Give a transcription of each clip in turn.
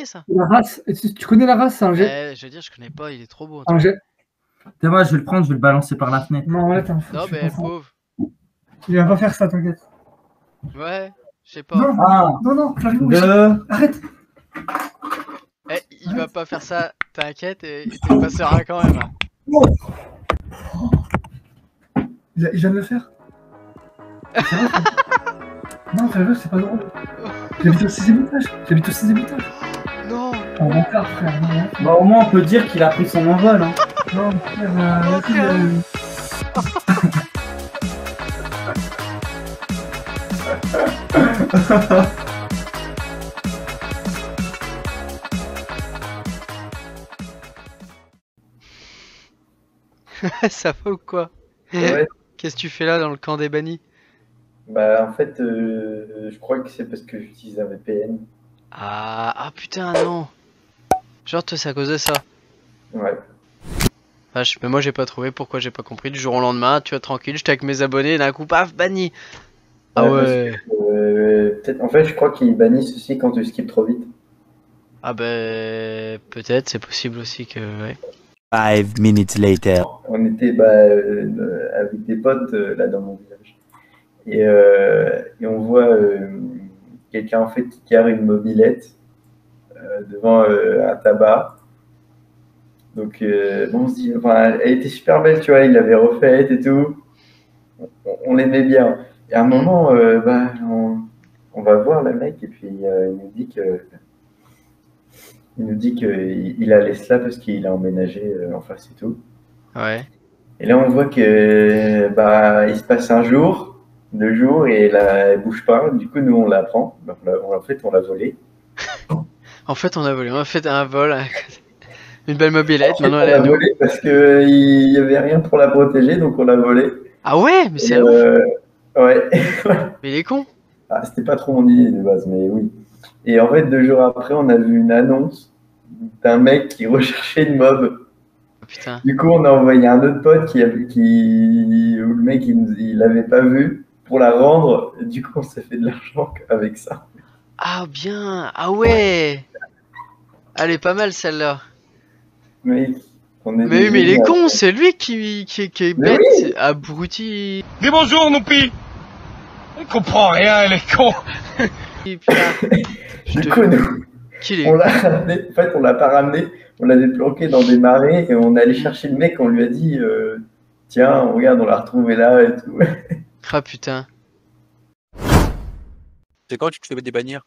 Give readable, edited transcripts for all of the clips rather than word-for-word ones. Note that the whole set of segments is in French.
stylé ça. La race, tu connais la race, c'est un jet. Je veux dire, je connais pas, il est trop beau. Un jet. C'est moi, je vais le prendre, je vais le balancer par la fenêtre. Non, là, t'es un fou. Non, mais le pauvre. Il va pas faire ça, t'inquiète. Ouais, je sais pas. Non, non, Flavio, arrête. Eh, il va pas faire ça, t'inquiète, et t'es pas serein quand même. Il vient de le faire. Non, Flavio, c'est pas drôle. J'habite au 6ème étage. Non. On va faire, frère. Non. Bah, au moins, on peut dire qu'il a pris son envol. Hein. Non, frère, Ça va ou quoi? Ouais. Qu'est-ce que tu fais là dans le camp des bannis? Bah, en fait, je crois que c'est parce que j'utilise un VPN. Ah putain, non. Genre, toi, c'est à cause de ça. Ouais. Vache, mais moi, j'ai pas trouvé pourquoi j'ai pas compris. Du jour au lendemain, tu vois, tranquille, j'étais avec mes abonnés, d'un coup, paf, banni. Ah ouais. Peut-être, en fait, je crois qu'ils bannissent aussi quand tu skips trop vite. Ah bah, peut-être, c'est possible aussi que. Ouais. 5 minutes later. On était avec des potes là dans mon village. Et on voit quelqu'un en fait qui gare une mobilette devant un tabac. Donc bon, on se dit, enfin, elle était super belle, tu vois, il l'avait refaite et tout. On l'aimait bien. Et à un moment, on va voir le mec et puis il nous dit qu'il a laissé là parce qu'il a emménagé en face et tout. Ouais. Et là, on voit que il se passe un jour, 2 jours, et là, elle bouge pas. Du coup, nous, on la prend. En fait, on l'a volée. En fait, on a volé. On a fait un vol. Une belle mobilette. En fait, Maintenant, on elle est l'a à nous. volée parce qu'il y avait rien pour la protéger, donc on l'a volée. Ah ouais, mais c'est ouf. Ouais. Mais il est con. Ah, c'était pas trop mon idée de base, mais oui. Et en fait, 2 jours après, on a vu une annonce d'un mec qui recherchait une mob. Oh, putain. Du coup, on a envoyé un autre pote où le mec, il l'avait pas vu pour la rendre. Et du coup, on s'est fait de l'argent avec ça. Ah bien. Ah ouais. Elle est pas mal celle-là. Mais Mais il est con, c'est lui qui est Mais bête, oui. abruti. Dis bonjour, Noupi. Il comprend rien, elle est con. Du coup, nous, on l'a ramené. En fait, on l'a pas ramené. On l'avait planqué dans des marais et on est allé chercher le mec. On lui a dit tiens, regarde, on l'a retrouvé là et tout. Ah putain. C'est quand tu te fais débannir?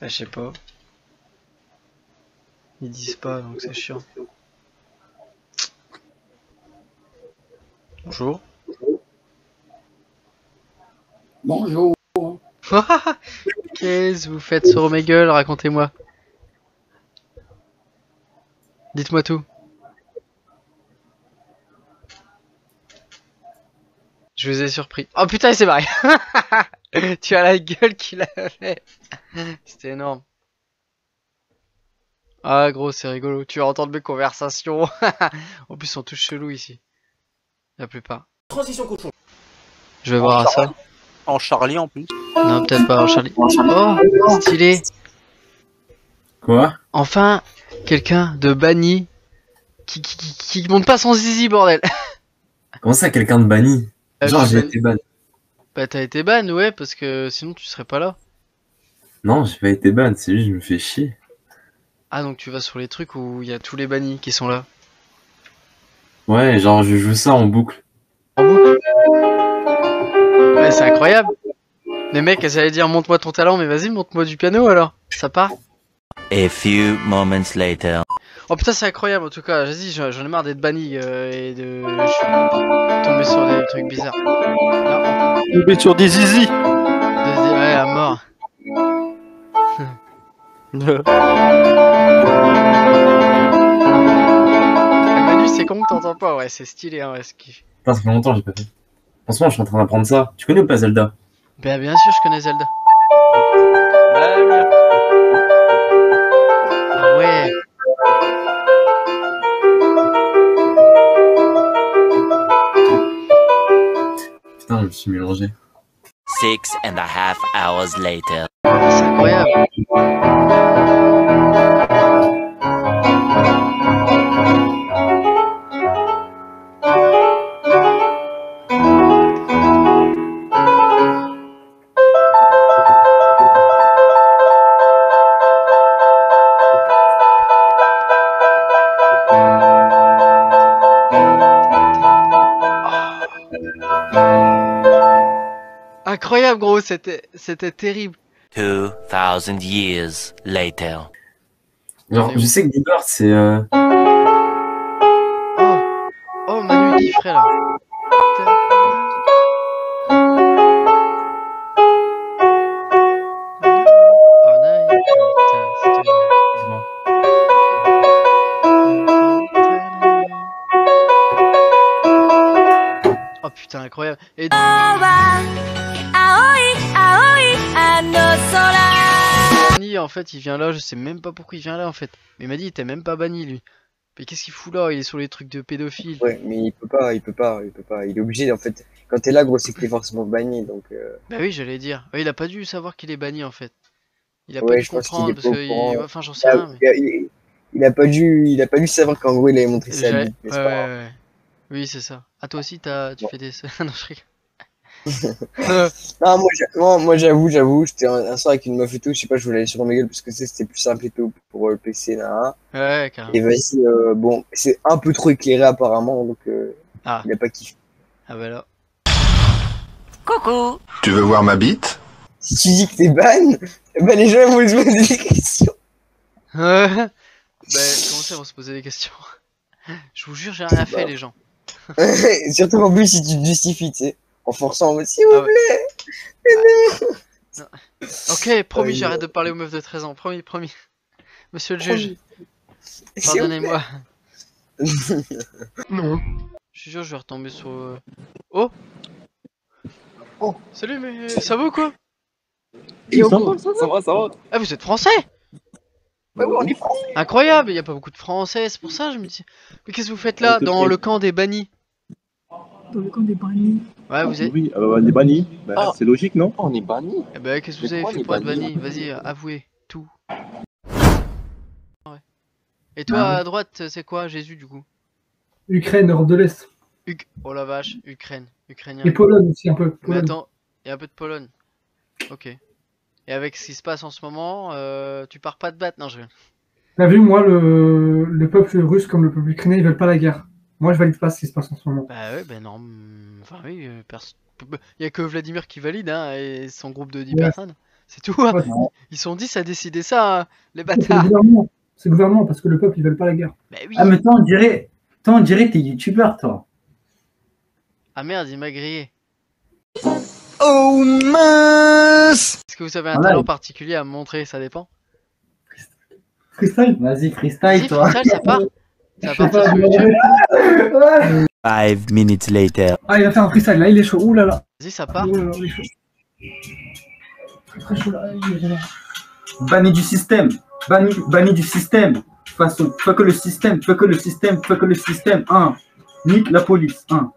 Bah, je sais pas. Ils disent pas, donc c'est chiant. Bonjour. Bonjour. Qu'est-ce que vous faites sur mes gueules? Racontez-moi. Dites-moi tout. Je vous ai surpris. Oh putain, il s'est barré. Tu as la gueule qu'il avait. C'était énorme. Ah gros, c'est rigolo. Tu vas entendre mes conversations. En plus, ils sont tous chelous ici. La plupart. Transition cochon. Je vais voir à ça. En Charlie en plus. Non, peut-être pas en Charlie. Oh, stylé. Quoi? Enfin, quelqu'un de banni qui monte pas son zizi, bordel. Comment ça, quelqu'un de banni? Genre, j'ai été ban. Bah, t'as été ban, ouais, parce que sinon tu serais pas là. Non, j'ai pas été ban, c'est juste je me fais chier. Ah, donc tu vas sur les trucs où il y a tous les bannis qui sont là. Ouais, genre je joue ça en boucle. En boucle? Ouais, c'est incroyable. Les mecs, elles allaient dire montre-moi ton talent, mais vas-y, montre-moi du piano alors. Ça part. A few moments later. Oh putain, c'est incroyable en tout cas. Vas-y, j'en ai marre d'être banni et de. Je suis tombé sur des trucs bizarres. Là, Tombé sur des zizi. ouais, à mort. Manu, c'est con que t'entends pas, ouais, c'est stylé, hein, ouais, ce kiff. Putain, ça fait longtemps que j'ai pas fait. En ce moment, je suis en train d'apprendre ça. Tu connais ou pas Zelda? Bah, bien sûr, je connais Zelda. Ah ouais. Putain, je me suis mélangé. 6.5 hours later. C'est incroyable. incroyable, gros, c'était terrible. 2000 years later. Genre, je sais que Bieber, c'est. Oh, Manu Diffray là. Oh, naïf, putain, c'était Excuse-moi. Oh putain, incroyable. Et Banni, en fait, il vient là, je sais même pas pourquoi il vient là en fait. Mais il m'a dit, il était même pas banni lui. Mais qu'est-ce qu'il fout là? Il est sur les trucs de pédophile. Ouais, mais il peut pas. Il est obligé, en fait. Quand t'es là, gros, c'est que t'es forcément banni, donc... Bah oui, j'allais dire. Ouais, il a pas dû savoir qu'il est banni en fait. Il a pas Ouais, dû je pense qu'il comprendre est parce pas au que. courant. Enfin, j'en sais rien. Mais... Il a pas dû savoir qu'en gros, il avait montré sa Ouais, bite, mais c'est pas grave. ouais. Oui, c'est ça. Ah, toi aussi, tu Bon. fais des. Non, je rigole. Non, moi j'avoue, j'étais un soir avec une meuf et tout, je sais pas, je voulais aller sur Omegle parce que c'était plus simple et tout pour le PC, là. Ouais, carrément. Et vas-y, bon, c'est un peu trop éclairé apparemment, donc Ah. il a pas kiffé. Ah, bah là. Coucou. Tu veux voir ma bite? Si tu dis que t'es ban, eh ben les gens vont se poser des questions. Bah, comment ça, on se poser des questions? Je vous jure, j'ai rien fait, les gens. Surtout en plus si tu te justifies, tu sais, en forçant en mode s'il vous Ah ouais. plaît. Ok, promis, Ouais, j'arrête de parler aux meufs de 13 ans. Promis. Monsieur le juge, S'il vous pardonnez-moi. Non. Je suis sûr, je vais retomber sur. Oh! Oh. Salut, mais ça va ou quoi? Ça va. Ah, vous êtes français? Ouais, on est français. Incroyable, il y a pas beaucoup de français, c'est pour ça je me dis. Mais qu'est-ce que vous faites là, dans le camp des bannis? Dans le camp des bannis. Ouais, vous êtes. Oui, on est banni. Bah, c'est logique, non? On est banni. Eh ben, qu'est-ce que vous Mais avez pourquoi fait on pour est être banni? banni? Vas-y, avouez tout. Ouais. Et toi, Ah ouais. à droite, c'est quoi, Jésus, du coup? Ukraine, Europe de l'Est. Oh la vache, Ukraine, ukrainien. Et Pologne aussi un peu. Mais Pologne. attends, il y a un peu de Pologne. Ok. Et avec ce qui se passe en ce moment, tu pars pas te battre? Non, je. T'as vu, moi, le peuple russe comme le peuple ukrainien, ils veulent pas la guerre. Moi, je valide pas ce qui se passe en ce moment. Bah ouais, bah non. Enfin oui, il y a que Vladimir qui valide, hein, et son groupe de 10 Ouais. personnes. C'est tout, hein. Ouais, Ils sont 10 à décider ça, hein, les c'est le bâtards. gouvernement. C'est le gouvernement parce que le peuple, ils veulent pas la guerre. Bah oui. Ah, mais toi, on dirait que t'es youtubeur, toi. Ah merde, il m'a grillé. Oh mince! Est-ce que vous avez un Voilà. talent particulier à me montrer? Ça dépend. Freestyle. Vas-y, freestyle, Vas-y, toi. freestyle, ça part. Ça Je part sais pas, sur je YouTube. Ouais. 5 minutes later. Ah, il va faire un freestyle, là, il est chaud. Ouh là là. Vas-y, ça part. Ouh là là, il est chaud. Très très chaud là. Il est... Banni du système. Banni du système. De toute façon, tu fais que le système, tu fais que le système, tu fais que le système. 1. Nique la police. 1.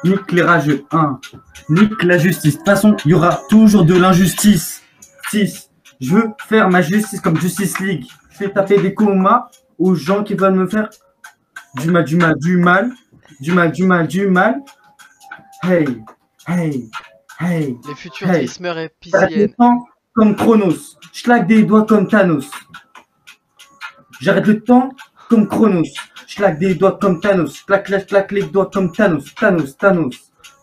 Nique les rageux. 1. Nique la justice. De toute façon, il y aura toujours de l'injustice. 6. Je veux faire ma justice comme Justice League. Je vais taper des comas aux gens qui veulent me faire du mal. Hey. Les futurs Hey. trismeurs J'arrête le épiciennes. temps comme Chronos. Je claque des doigts comme Thanos. J'arrête le temps comme Chronos. Je claque des doigts comme Thanos. Je claque les doigts comme Thanos. Thanos.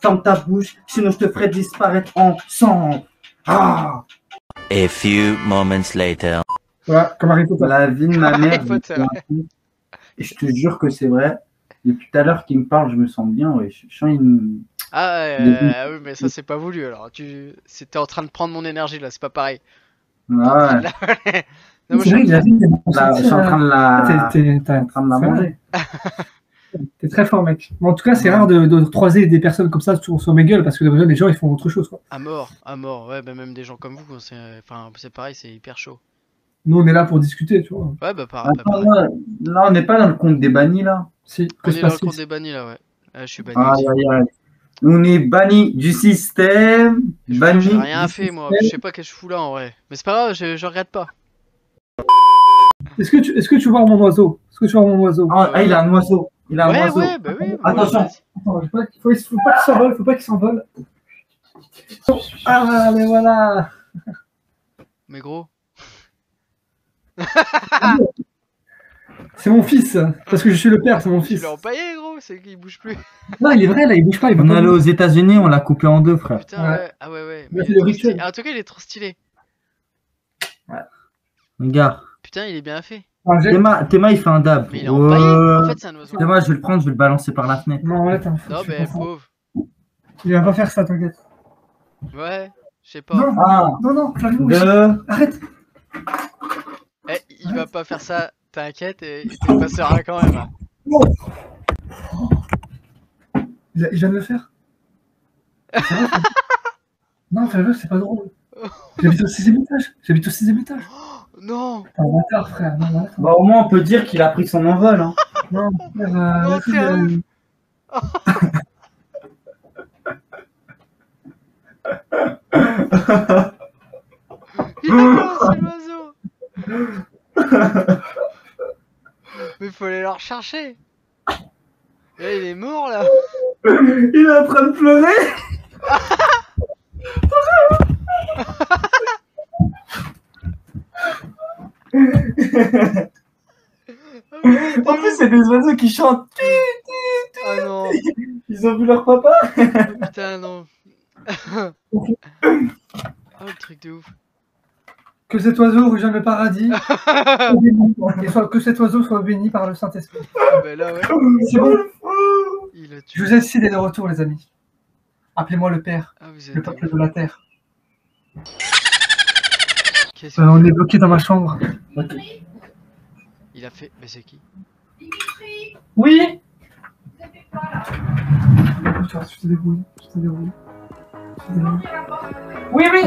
Ferme ta bouche, sinon je te ferai disparaître ensemble. Ah! A few moments later. Voilà, comme Harry Potter. La vie de ma mère. Harry Potter. Et je te jure que c'est vrai. Depuis tout à l'heure qu'il me parle, je me sens bien. Ouais. Je sens une... Ah oui, mais ça c'est pas voulu alors. C'était en train de prendre mon énergie là, c'est pas pareil. Ah ouais. Non, moi, C'est vrai que j'arrive Là, je suis en train de la, T'es en train de la manger. T'es très fort, mec. Mais en tout cas, c'est rare de croiser des personnes comme ça sur mes gueules parce que d'habitude, les gens ils font autre chose. Quoi. à mort, ouais, bah même des gens comme vous, c'est pareil, c'est hyper chaud. Nous, on est là pour discuter, tu vois. Ouais, bah pareil. Attends, là, on n'est pas dans le compte des bannis, là. Si, On est dans le compte des bannis là, ouais. Je suis banni. Aïe, aïe, aïe. On est banni du système. Banni. J'ai rien du fait moi, système. je sais pas qu'est-ce que je fous là en vrai. Mais c'est pas grave, je regrette pas. Est-ce que tu vois mon oiseau? Ah, il a un oiseau. Il a un oiseau. Ouais, bah oui. Attention. Attends, faut pas qu'il s'envole, Ah, mais voilà. Mais gros. C'est mon fils. Parce que je suis le père, c'est mon Tu fils. l'as empaillé, gros, c'est qu'il bouge plus. Non, il est vrai, là, il bouge pas. Il On est va allé aux États-Unis, on l'a coupé en deux, frère. Putain, ouais. Ah ouais. Il a Mais fait il est le trop rituel. stylé. Ah, en tout cas, il est trop stylé. Regarde. Putain, il est bien fait. Théma, il fait un dab. Mais il est empaillé. En fait, c'est un oiseau. Théma, je vais le prendre, je vais le balancer par la fenêtre. Non, là, t'es un Non, fou. mais pauvre. Il va pas faire ça, t'inquiète. Ouais, je sais pas. Non, non, Flavio, arrête. Eh, il va pas faire ça, t'inquiète, et tu passeras quand même. Il vient de le faire. Non, Flavio, c'est pas drôle. J'habite au 6ème étage. Non. T'es un bâtard, frère. Non, arrête. Bah, au moins, on peut dire qu'il a pris son envol. Hein. Non, frère, Non, c'est un ouf. Il est mort, c'est l'oiseau. Mais faut aller le rechercher. Et là, il est mort là. Il est en train de pleurer. En plus, c'est des oiseaux qui chantent. Ah non. Ils ont vu leur papa. Putain, non. Oh, le truc de ouf. Que cet oiseau rejoigne le paradis. Et que cet oiseau soit béni par le Saint-Esprit. Ah bah là, ouais. C'est bon. Il a tué. Je vous ai décidé de retour, les amis. Appelez-moi le Père, Ah, vous êtes le peuple de la terre. Qu'est-ce On est bloqué dans ma chambre. Il a fait. Mais c'est qui? Oui. Tu te débrouilles. Oui.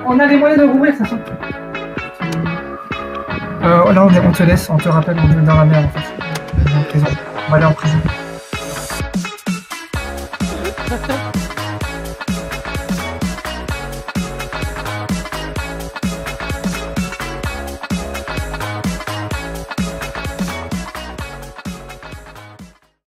On a les moyens de rouvrir, ça sent. Là, on te laisse, on te rappelle, on est dans la merde en fait. On va aller en prison.